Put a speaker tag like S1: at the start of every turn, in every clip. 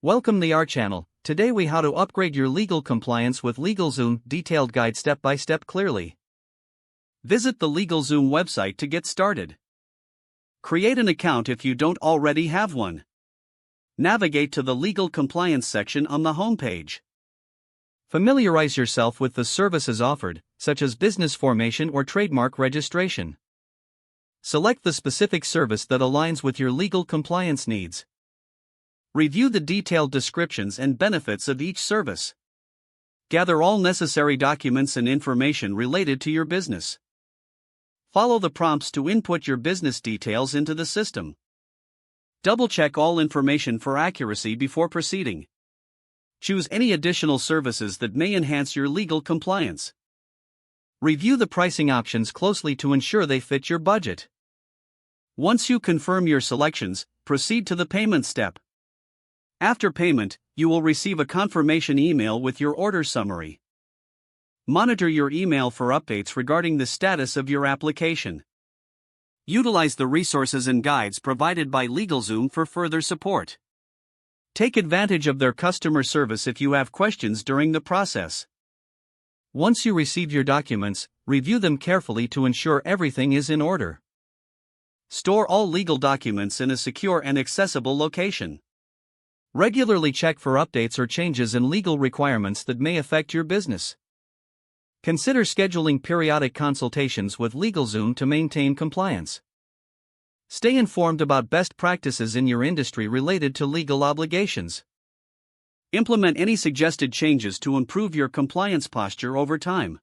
S1: Welcome to our channel. Today we how to upgrade your legal compliance with LegalZoom, detailed guide step by step clearly. Visit the LegalZoom website to get started. Create an account if you don't already have one. Navigate to the legal compliance section on the homepage. Familiarize yourself with the services offered, such as business formation or trademark registration. Select the specific service that aligns with your legal compliance needs. Review the detailed descriptions and benefits of each service. Gather all necessary documents and information related to your business. Follow the prompts to input your business details into the system. Double-check all information for accuracy before proceeding. Choose any additional services that may enhance your legal compliance. Review the pricing options closely to ensure they fit your budget. Once you confirm your selections, proceed to the payment step. After payment, you will receive a confirmation email with your order summary. Monitor your email for updates regarding the status of your application. Utilize the resources and guides provided by LegalZoom for further support. Take advantage of their customer service if you have questions during the process. Once you receive your documents, review them carefully to ensure everything is in order. Store all legal documents in a secure and accessible location. Regularly check for updates or changes in legal requirements that may affect your business. Consider scheduling periodic consultations with LegalZoom to maintain compliance. Stay informed about best practices in your industry related to legal obligations. Implement any suggested changes to improve your compliance posture over time.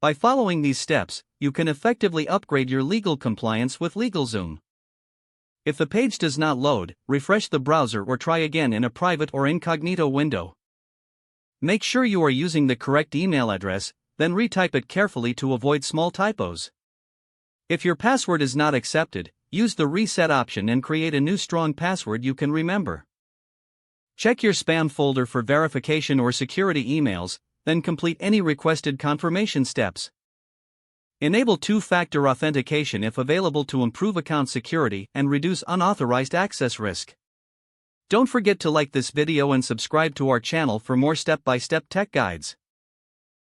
S1: By following these steps, you can effectively upgrade your legal compliance with LegalZoom. If the page does not load, refresh the browser or try again in a private or incognito window. Make sure you are using the correct email address, then retype it carefully to avoid small typos. If your password is not accepted, use the reset option and create a new strong password you can remember. Check your spam folder for verification or security emails, then complete any requested confirmation steps. Enable two-factor authentication if available to improve account security and reduce unauthorized access risk. Don't forget to like this video and subscribe to our channel for more step-by-step tech guides.